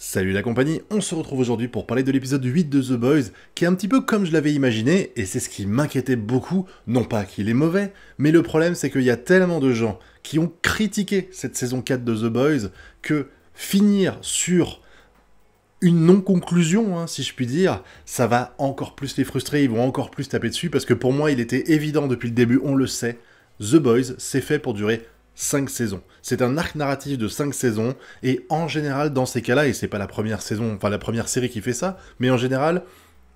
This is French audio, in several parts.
Salut la compagnie, on se retrouve aujourd'hui pour parler de l'épisode 8 de The Boys, qui est un petit peu comme je l'avais imaginé, et c'est ce qui m'inquiétait beaucoup, non pas qu'il est mauvais, mais le problème c'est qu'il y a tellement de gens qui ont critiqué cette saison 4 de The Boys, que finir sur une non-conclusion, si je puis dire, ça va encore plus les frustrer, ils vont encore plus taper dessus, parce que pour moi il était évident depuis le début, on le sait, The Boys c'est fait pour durer 5 saisons. C'est un arc narratif de 5 saisons, et en général, dans ces cas-là, et c'est pas la première saison, enfin la première série qui fait ça, mais en général,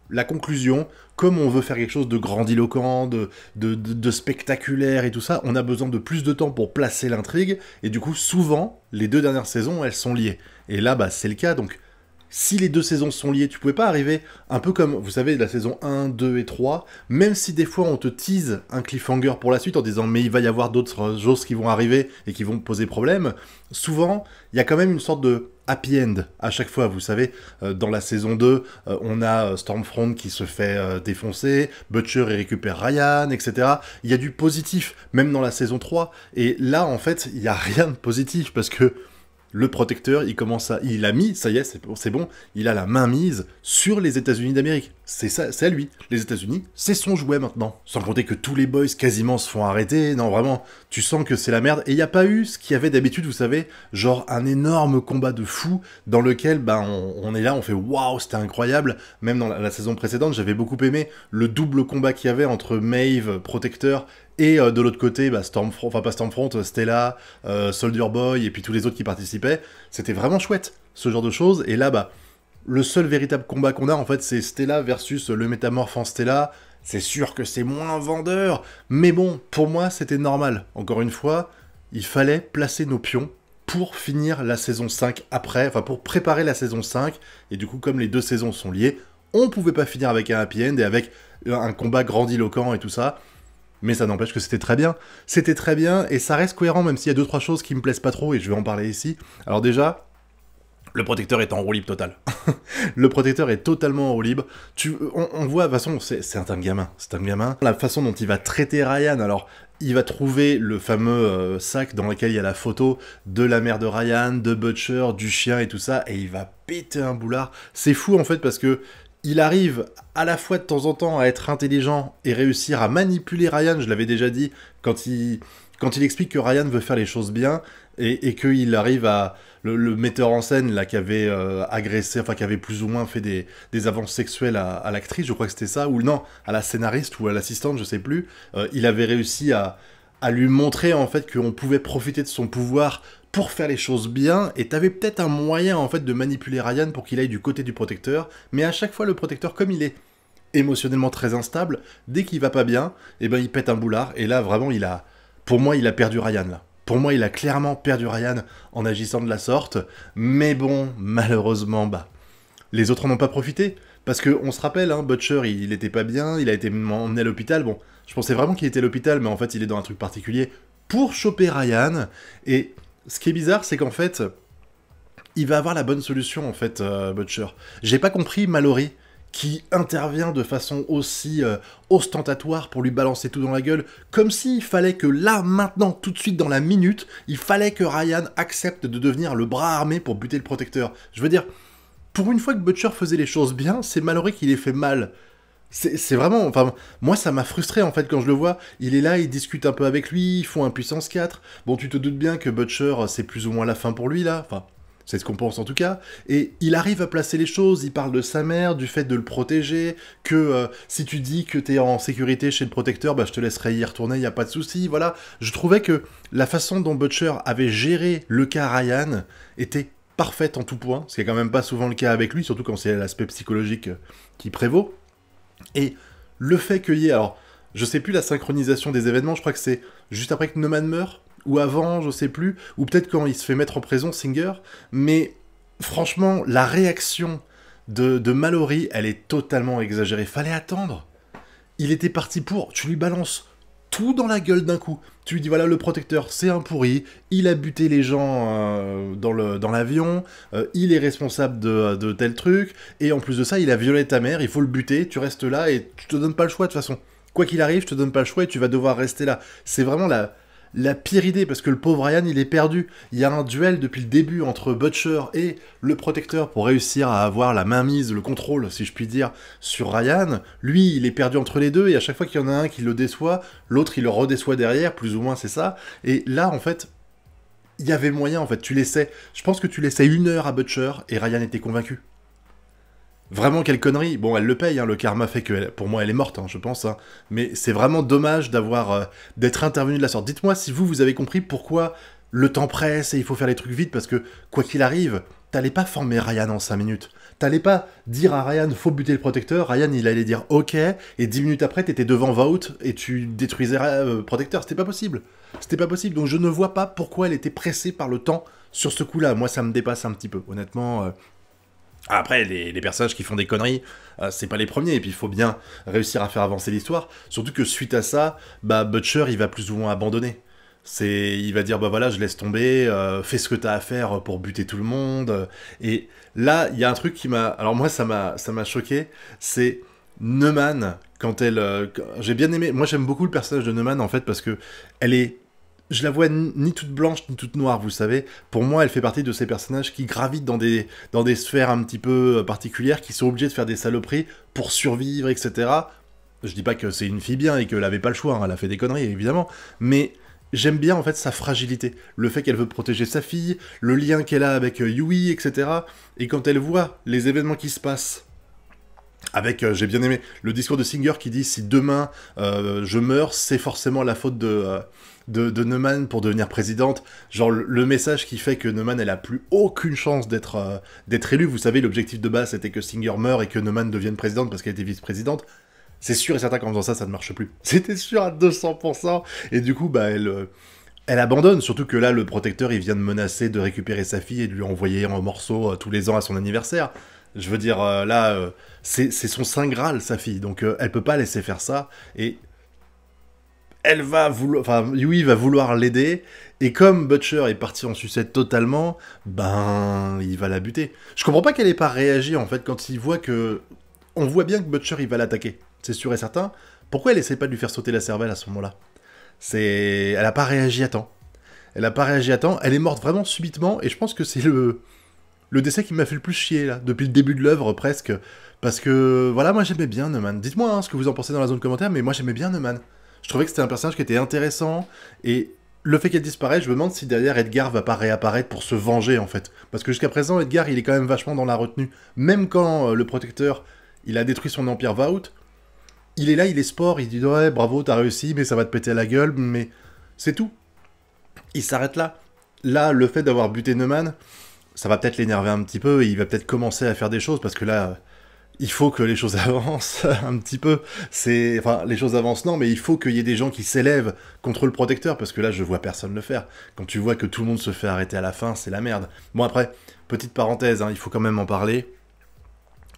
la conclusion, comme on veut faire quelque chose de grandiloquent, de spectaculaire et tout ça, on a besoin de plus de temps pour placer l'intrigue, et du coup, souvent, les 2 dernières saisons, elles sont liées. Et là, c'est le cas, donc si les 2 saisons sont liées, tu pouvais pas arriver un peu comme, vous savez, la saison 1, 2 et 3, même si des fois on te tease un cliffhanger pour la suite en disant mais il va y avoir d'autres choses qui vont arriver et qui vont poser problème, souvent il y a quand même une sorte de happy end à chaque fois, vous savez, dans la saison 2, on a Stormfront qui se fait défoncer, Butcher il récupère Ryan, etc. Il y a du positif, même dans la saison 3, et là en fait il y a rien de positif parce que le protecteur, il a mis, ça y est, c'est bon, il a la main mise sur les États-Unis d'Amérique. C'est ça, c'est à lui. Les États-Unis, c'est son jouet maintenant. Sans compter que tous les boys quasiment se font arrêter. Non, vraiment, tu sens que c'est la merde. Et il n'y a pas eu ce qu'il y avait d'habitude, vous savez, genre un énorme combat de fou dans lequel, on est là, on fait waouh, c'était incroyable. Même dans la saison précédente, j'avais beaucoup aimé le double combat qu'il y avait entre Maeve, protecteur, et de l'autre côté, Stormfront, enfin pas Stormfront, Stella, Soldier Boy, et puis tous les autres qui participaient. C'était vraiment chouette, ce genre de choses. Et là, le seul véritable combat qu'on a, en fait, c'est Stella versus le métamorphe en Stella. C'est sûr que c'est moins vendeur, mais bon, pour moi, c'était normal. Encore une fois, il fallait placer nos pions pour finir la saison 5 après, enfin pour préparer la saison 5, et du coup, comme les 2 saisons sont liées, on pouvait pas finir avec un happy end et avec un combat grandiloquent et tout ça. Mais ça n'empêche que c'était très bien. C'était très bien, et ça reste cohérent, même s'il y a 2-3 choses qui me plaisent pas trop, et je vais en parler ici. Alors déjà, le protecteur est en roue libre total. Le protecteur est totalement en roue libre. On voit, de toute façon, c'est un gamin. C'est un gamin. La façon dont il va traiter Ryan, alors, il va trouver le fameux sac dans lequel il y a la photo de la mère de Ryan, de Butcher, du chien et tout ça, et il va péter un boulard. C'est fou, en fait, parce que il arrive à la fois de temps en temps à être intelligent et réussir à manipuler Ryan, je l'avais déjà dit, quand il explique que Ryan veut faire les choses bien, et qu'il arrive à... Le metteur en scène, là, qui avait agressé, enfin, qui avait plus ou moins fait des avances sexuelles à l'actrice, je crois que c'était ça, ou non, à la scénariste ou à l'assistante, je sais plus, il avait réussi à lui montrer, en fait, qu'on pouvait profiter de son pouvoir pour faire les choses bien, et t'avais peut-être un moyen, en fait, de manipuler Ryan pour qu'il aille du côté du protecteur, mais à chaque fois, le protecteur, comme il est émotionnellement très instable, dès qu'il va pas bien, il pète un boulard, et là, vraiment, pour moi, il a perdu Ryan, là. Pour moi, il a clairement perdu Ryan en agissant de la sorte, mais bon, malheureusement, les autres n'en ont pas profité, parce que on se rappelle, Butcher, il était pas bien, il a été emmené à l'hôpital, bon, je pensais vraiment qu'il était à l'hôpital, mais en fait, il est dans un truc particulier pour choper Ryan, et ce qui est bizarre, c'est qu'en fait, il va avoir la bonne solution, en fait, Butcher. J'ai pas compris Mallory, qui intervient de façon aussi ostentatoire pour lui balancer tout dans la gueule, comme s'il fallait que là, maintenant, tout de suite, dans la minute, il fallait que Ryan accepte de devenir le bras armé pour buter le protecteur. Je veux dire, pour une fois que Butcher faisait les choses bien, c'est Mallory qui les fait mal. C'est vraiment... Enfin, moi, ça m'a frustré, en fait, quand je le vois. Il est là, il discute un peu avec lui, ils font un puissance 4. Bon, tu te doutes bien que Butcher, c'est plus ou moins la fin pour lui, là. Enfin, c'est ce qu'on pense en tout cas, et il arrive à placer les choses, il parle de sa mère, du fait de le protéger, que si tu dis que t'es en sécurité chez le protecteur, je te laisserai y retourner, y a pas de souci, voilà. Je trouvais que la façon dont Butcher avait géré le cas Ryan était parfaite en tout point, ce qui est quand même pas souvent le cas avec lui, surtout quand c'est l'aspect psychologique qui prévaut. Et le fait qu'il y ait, alors, je sais plus la synchronisation des événements, je crois que c'est juste après que Neumann meurt, ou avant, je sais plus, ou peut-être quand il se fait mettre en prison, Singer, mais franchement, la réaction de Mallory, elle est totalement exagérée. Fallait attendre. Il était parti pour, tu lui balances tout dans la gueule d'un coup. Tu lui dis, voilà, le protecteur, c'est un pourri, il a buté les gens dans l'avion, il est responsable de tel truc, et en plus de ça, il a violé ta mère, il faut le buter, tu restes là, et tu te donnes pas le choix de toute façon. Quoi qu'il arrive, je te donne pas le choix, et tu vas devoir rester là. C'est vraiment la pire idée, parce que le pauvre Ryan, il est perdu. Il y a un duel depuis le début entre Butcher et le protecteur pour réussir à avoir la mainmise, le contrôle, si je puis dire, sur Ryan. Lui, il est perdu entre les deux, et à chaque fois qu'il y en a un qui le déçoit, l'autre, il le redéçoit derrière, plus ou moins, c'est ça. Et là, en fait, il y avait moyen, en fait, je pense que tu laissais 1 heure à Butcher, et Ryan était convaincu. Vraiment, quelle connerie. Bon, elle le paye, hein, le karma fait que, pour moi, elle est morte, hein, je pense. Hein. Mais c'est vraiment dommage d'être intervenu de la sorte. Dites-moi si vous avez compris pourquoi le temps presse et il faut faire les trucs vite, parce que, quoi qu'il arrive, t'allais pas former Ryan en 5 minutes. T'allais pas dire à Ryan, faut buter le protecteur. Ryan, il allait dire OK, et 10 minutes après, t'étais devant Vault et tu détruisais le protecteur. C'était pas possible. C'était pas possible. Donc je ne vois pas pourquoi elle était pressée par le temps sur ce coup-là. Moi, ça me dépasse un petit peu. Honnêtement, après, les personnages qui font des conneries, c'est pas les premiers, et puis il faut bien réussir à faire avancer l'histoire. Surtout que suite à ça, bah Butcher, il va plus ou moins abandonner. Il va dire, bah voilà, je laisse tomber, fais ce que t'as à faire pour buter tout le monde. Et là, il y a un truc qui m'a... Alors moi, ça m'a choqué, c'est Neumann, j'ai bien aimé... Moi, j'aime beaucoup le personnage de Neumann, en fait, parce que elle est... Je la vois ni toute blanche ni toute noire, vous savez. Pour moi, elle fait partie de ces personnages qui gravitent dans des sphères un petit peu particulières, qui sont obligés de faire des saloperies pour survivre, etc. Je dis pas que c'est une fille bien et qu'elle avait pas le choix, hein, elle a fait des conneries, évidemment. Mais j'aime bien, en fait, sa fragilité. Le fait qu'elle veut protéger sa fille, le lien qu'elle a avec Yui, etc. Et quand elle voit les événements qui se passent, avec, j'ai bien aimé, le discours de Singer qui dit « Si demain je meurs, c'est forcément la faute de Neumann pour devenir présidente ». Genre, le message qui fait que Neumann, elle a plus aucune chance d'être élue. Vous savez, l'objectif de base, c'était que Singer meure et que Neumann devienne présidente parce qu'elle était vice-présidente. C'est sûr et certain qu'en faisant ça, ça ne marche plus. C'était sûr à 200%. Et du coup, bah, elle abandonne, surtout que là, le protecteur, il vient de menacer de récupérer sa fille et de lui envoyer en morceaux tous les ans à son anniversaire. Je veux dire, c'est son saint Graal, sa fille, donc elle peut pas laisser faire ça, et elle va vouloir... Enfin, Yui va vouloir l'aider, et comme Butcher est parti en sucette totalement, ben, il va la buter. Je comprends pas qu'elle ait pas réagi, en fait, quand il voit que... On voit bien que Butcher, il va l'attaquer, c'est sûr et certain. Pourquoi elle essaie pas de lui faire sauter la cervelle à ce moment-là? Elle a pas réagi à temps. Elle a pas réagi à temps, elle est morte vraiment subitement, et je pense que c'est le décès qui m'a fait le plus chier, là, depuis le début de l'œuvre, presque. Parce que, voilà, moi j'aimais bien Neumann. Dites-moi hein, ce que vous en pensez dans la zone commentaire, mais moi j'aimais bien Neumann. Je trouvais que c'était un personnage qui était intéressant, et le fait qu'elle disparaisse, je me demande si derrière Edgar va pas réapparaître pour se venger, en fait. Parce que jusqu'à présent, Edgar, il est quand même vachement dans la retenue. Même quand le protecteur, il a détruit son empire Vault, il est là, il est sport, il dit « Ouais, bravo, t'as réussi, mais ça va te péter à la gueule, mais... » C'est tout. Il s'arrête là. Là, le fait d'avoir buté Neumann... ça va peut-être l'énerver un petit peu, et il va peut-être commencer à faire des choses, parce que là, il faut que les choses avancent un petit peu. Enfin, les choses avancent, non, mais il faut qu'il y ait des gens qui s'élèvent contre le protecteur, parce que là, je vois personne le faire. Quand tu vois que tout le monde se fait arrêter à la fin, c'est la merde. Bon, après, petite parenthèse, hein, il faut quand même en parler.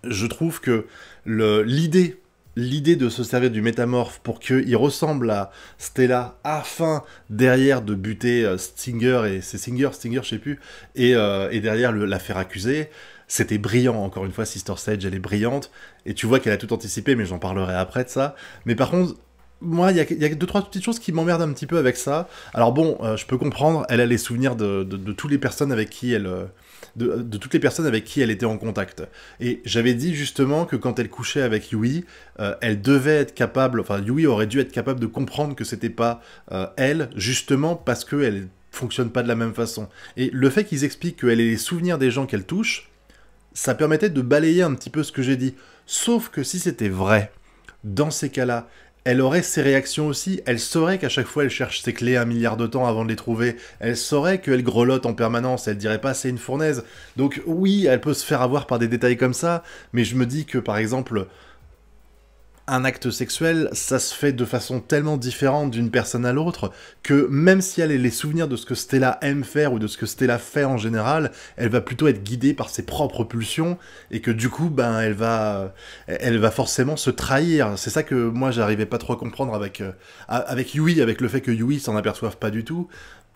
Je trouve que l'idée de se servir du métamorphe pour qu'il ressemble à Stella afin derrière de buter Stinger, et c'est Stinger, je sais plus, et derrière la faire accuser, c'était brillant. Encore une fois, Sister Sage, elle est brillante, et tu vois qu'elle a tout anticipé, mais j'en parlerai après de ça. Mais par contre, moi, il y a 2-3 petites choses qui m'emmerdent un petit peu avec ça. Alors bon, je peux comprendre, elle a les souvenirs de toutes les personnes avec qui elle... de toutes les personnes avec qui elle était en contact. Et j'avais dit justement que quand elle couchait avec Yui, elle devait être capable, enfin Yui aurait dû être capable de comprendre que c'était pas elle, justement parce qu'elle fonctionne pas de la même façon. Et le fait qu'ils expliquent qu'elle ait les souvenirs des gens qu'elle touche, ça permettait de balayer un petit peu ce que j'ai dit. Sauf que si c'était vrai, dans ces cas-là, elle aurait ses réactions aussi, elle saurait qu'à chaque fois elle cherche ses clés 1 milliard de temps avant de les trouver, elle saurait qu'elle grelotte en permanence, elle dirait pas c'est une fournaise. Donc oui, elle peut se faire avoir par des détails comme ça, mais je me dis que par exemple, un acte sexuel, ça se fait de façon tellement différente d'une personne à l'autre, que même si elle a les souvenirs de ce que Stella aime faire, ou de ce que Stella fait en général, elle va plutôt être guidée par ses propres pulsions, et que du coup, ben, elle va forcément se trahir. C'est ça que moi, j'arrivais pas trop à comprendre avec Yui, avec le fait que Yui s'en aperçoive pas du tout.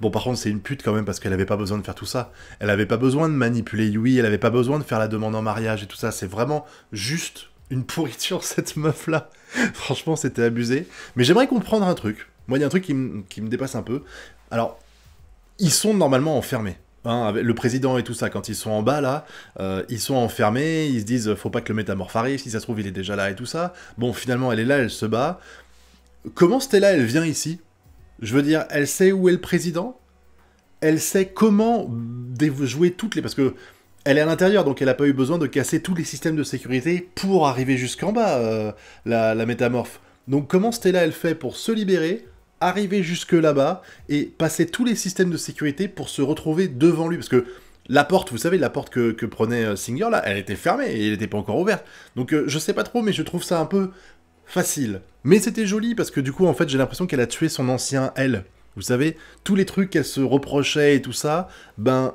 Bon, par contre, c'est une pute quand même, parce qu'elle avait pas besoin de faire tout ça. Elle avait pas besoin de manipuler Yui, elle avait pas besoin de faire la demande en mariage et tout ça, c'est vraiment juste une pourriture, cette meuf-là. Franchement, c'était abusé. Mais j'aimerais comprendre un truc. Moi, il y a un truc qui me dépasse un peu. Alors, ils sont normalement enfermés. Hein, avec le président et tout ça, quand ils sont en bas là, ils sont enfermés, ils se disent faut pas que le métamorphe arrive, si ça se trouve il est déjà là et tout ça. Bon, finalement elle est là, elle se bat. Comment Stella elle vient ici? Je veux dire, elle sait où est le président? Elle sait comment jouer toutes les... Parce que elle est à l'intérieur, donc elle a pas eu besoin de casser tous les systèmes de sécurité pour arriver jusqu'en bas, la métamorphe. Donc comment Stella elle fait pour se libérer, arriver jusque là-bas, et passer tous les systèmes de sécurité pour se retrouver devant lui? Parce que la porte, vous savez, la porte que prenait Singer, là, elle était fermée, et elle n'était pas encore ouverte. Donc je sais pas trop, mais je trouve ça un peu facile. Mais c'était joli, parce que du coup, en fait, j'ai l'impression qu'elle a tué son ancien elle. Vous savez, tous les trucs qu'elle se reprochait et tout ça, ben,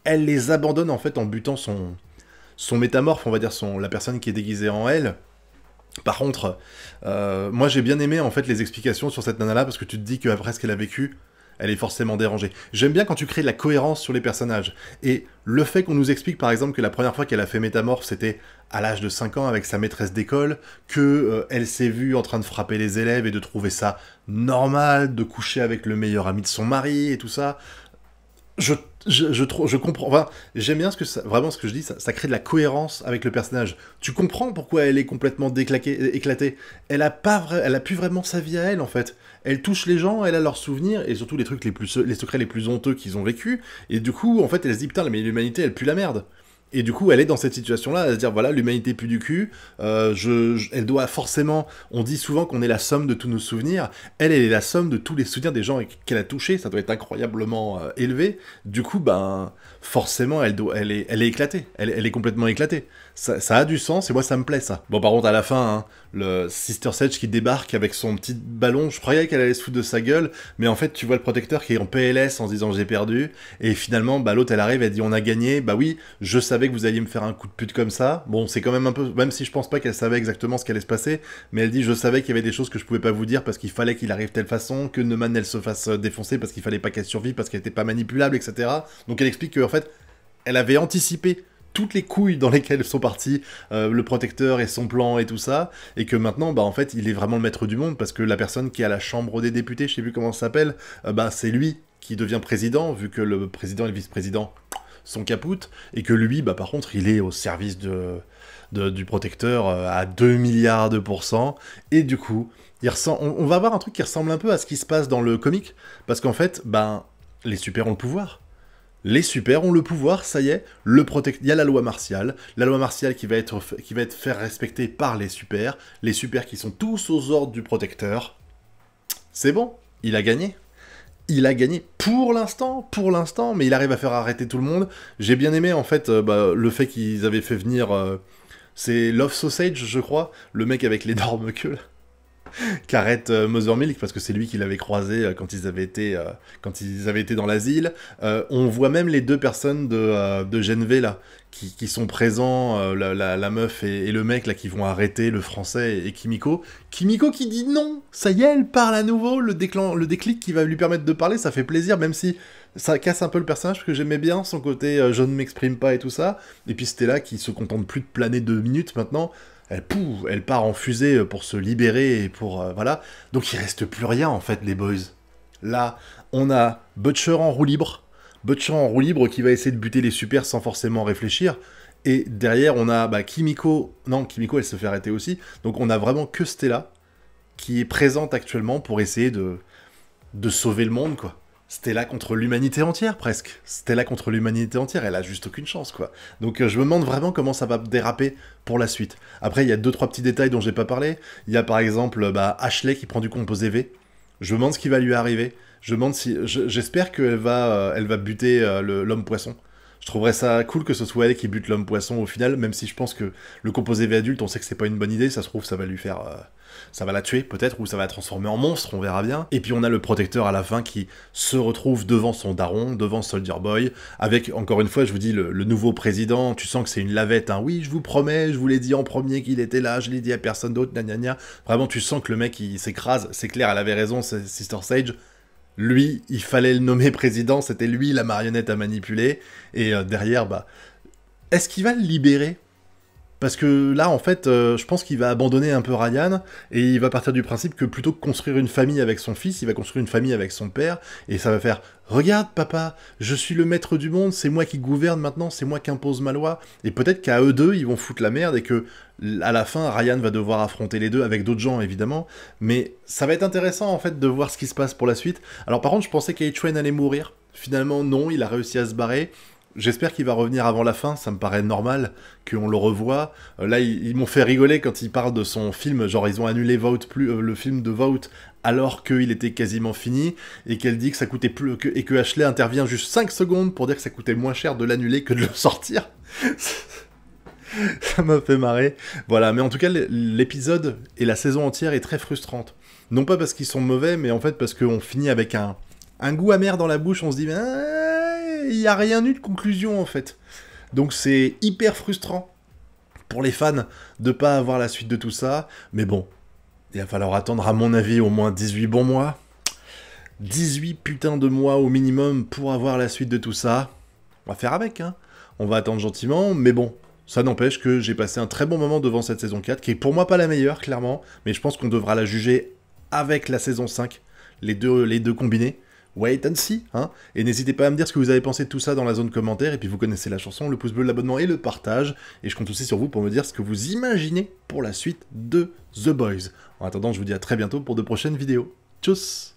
elle les abandonne en fait en butant son métamorphe, on va dire, la personne qui est déguisée en elle. Par contre, moi j'ai bien aimé en fait les explications sur cette nana-là, parce que tu te dis qu'après ce qu'elle a vécu, elle est forcément dérangée. J'aime bien quand tu crées de la cohérence sur les personnages. Et le fait qu'on nous explique par exemple que la première fois qu'elle a fait métamorphe, c'était à l'âge de 5 ans avec sa maîtresse d'école, que elle s'est vue en train de frapper les élèves et de trouver ça normal, de coucher avec le meilleur ami de son mari et tout ça. Je comprends. Enfin, j'aime bien vraiment ce que je dis, ça crée de la cohérence avec le personnage. Tu comprends pourquoi elle est complètement éclatée. Elle a plus vraiment sa vie à elle, en fait. Elle touche les gens, elle a leurs souvenirs, et surtout les secrets les plus honteux qu'ils ont vécu. Et du coup, en fait, elle se dit, putain, mais l'humanité, elle pue la merde. Et du coup, elle est dans cette situation-là, à se dire, voilà, l'humanité pue du cul, elle doit forcément... On dit souvent qu'on est la somme de tous nos souvenirs. Elle est la somme de tous les souvenirs des gens qu'elle a touchés, ça doit être incroyablement élevé. Du coup, ben, forcément, elle est éclatée. Elle est complètement éclatée. Ça a du sens, et moi, ça me plaît, ça. Bon, par contre, à la fin, hein, le Sister Sage qui débarque avec son petit ballon, je croyais qu'elle allait se foutre de sa gueule, mais en fait, tu vois le protecteur qui est en PLS en se disant, j'ai perdu, et finalement, bah, l'autre, elle arrive, elle dit, on a gagné, bah oui, je savais que vous alliez me faire un coup de pute comme ça. Bon, c'est quand même un peu... Même si je pense pas qu'elle savait exactement ce qui allait se passer, mais elle dit, je savais qu'il y avait des choses que je pouvais pas vous dire parce qu'il fallait qu'il arrive telle façon, que Neumann, elle se fasse défoncer parce qu'il fallait pas qu'elle survive, parce qu'elle était pas manipulable, etc. Donc elle explique qu'en fait, elle avait anticipé toutes les couilles dans lesquelles sont partis le protecteur et son plan et tout ça, et que maintenant, bah en fait, il est vraiment le maître du monde, parce que la personne qui est à la Chambre des députés, je sais plus comment ça s'appelle, bah c'est lui qui devient président, vu que le président et le vice-président sont capoutes, et que lui, bah par contre, il est au service du protecteur à 2 milliards de pourcents, et du coup, on va avoir un truc qui ressemble un peu à ce qui se passe dans le comic, parce qu'en fait, ben, les super ont le pouvoir. Les super ont le pouvoir, ça y est, il y a la loi martiale qui va être faire respecter par les super qui sont tous aux ordres du protecteur. C'est bon, il a gagné. Il a gagné pour l'instant, mais il arrive à faire arrêter tout le monde. J'ai bien aimé, en fait, le fait qu'ils avaient fait venir... c'est Love Sausage, je crois, le mec avec l'énorme queue, là, qu'arrête Mother Milk, parce que c'est lui qui l'avait croisé quand ils avaient été dans l'asile. On voit même les deux personnes de Genve, là, qui sont présents, la meuf et le mec, là, qui vont arrêter le français et Kimiko. Kimiko qui dit non, ça y est, elle parle à nouveau, le déclic qui va lui permettre de parler, ça fait plaisir, même si ça casse un peu le personnage, parce que j'aimais bien son côté je ne m'exprime pas et tout ça. Et puis Stella qui se contente plus de planer 2 minutes maintenant. Elle part en fusée pour se libérer et pour... voilà. Donc il reste plus rien, en fait, les boys. Là, on a Butcher en roue libre. Butcher en roue libre qui va essayer de buter les supers sans forcément réfléchir. Et derrière, on a Kimiko... Non, Kimiko, elle se fait arrêter aussi. Donc on a vraiment que Stella qui est présente actuellement pour essayer de sauver le monde, quoi. Stella contre l'humanité entière, presque. Stella contre l'humanité entière, elle a juste aucune chance, quoi. Donc je me demande vraiment comment ça va déraper pour la suite. Après, il y a 2-3 petits détails dont j'ai pas parlé. Il y a par exemple Ashley qui prend du composé V. Je me demande ce qui va lui arriver. J'espère qu'elle elle va buter l'homme poisson. Je trouverais ça cool que ce soit elle qui bute l'homme poisson au final, même si je pense que le composé V adulte, on sait que c'est pas une bonne idée, ça se trouve ça va lui faire... ça va la tuer peut-être, ou ça va la transformer en monstre, on verra bien. Et puis on a le protecteur à la fin qui se retrouve devant son daron, devant Soldier Boy, avec, encore une fois, je vous dis, le nouveau président, tu sens que c'est une lavette, hein. Oui, je vous promets, je vous l'ai dit en premier qu'il était là, je l'ai dit à personne d'autre, gna gna gna. Vraiment, tu sens que le mec, il s'écrase, c'est clair, elle avait raison, c'est Sister Sage. Lui, il fallait le nommer président, c'était lui la marionnette à manipuler, et derrière, est-ce qu'il va le libérer? Parce que là, en fait, je pense qu'il va abandonner un peu Ryan, et il va partir du principe que plutôt que construire une famille avec son fils, il va construire une famille avec son père, et ça va faire « Regarde, papa, je suis le maître du monde, c'est moi qui gouverne maintenant, c'est moi qui impose ma loi. » Et peut-être qu'à eux deux, ils vont foutre la merde, et que, à la fin, Ryan va devoir affronter les deux, avec d'autres gens, évidemment. Mais ça va être intéressant, en fait, de voir ce qui se passe pour la suite. Alors par contre, je pensais qu'A-Train allait mourir. Finalement, non, il a réussi à se barrer. J'espère qu'il va revenir avant la fin, ça me paraît normal qu'on le revoie. Là, ils m'ont fait rigoler quand ils parlent de son film, genre ils ont annulé Vote le film de Vote alors qu'il était quasiment fini, et qu'elle dit que ça coûtait plus, et que Ashley intervient juste 5 secondes pour dire que ça coûtait moins cher de l'annuler que de le sortir. Ça m'a fait marrer. Voilà, mais en tout cas, l'épisode et la saison entière est très frustrante. Non pas parce qu'ils sont mauvais, mais en fait parce qu'on finit avec un goût amer dans la bouche, on se dit il n'y a rien eu de conclusion en fait. Donc c'est hyper frustrant pour les fans de pas avoir la suite de tout ça, mais bon, il va falloir attendre à mon avis au moins 18 bons mois. 18 putains de mois au minimum pour avoir la suite de tout ça. On va faire avec, hein. On va attendre gentiment, mais bon, ça n'empêche que j'ai passé un très bon moment devant cette saison 4, qui est pour moi pas la meilleure, clairement, mais je pense qu'on devra la juger avec la saison 5, les deux combinés. Wait and see, hein. Et n'hésitez pas à me dire ce que vous avez pensé de tout ça dans la zone commentaire, et puis vous connaissez la chanson, le pouce bleu, l'abonnement et le partage, et je compte aussi sur vous pour me dire ce que vous imaginez pour la suite de The Boys. En attendant, je vous dis à très bientôt pour de prochaines vidéos. Tchuss!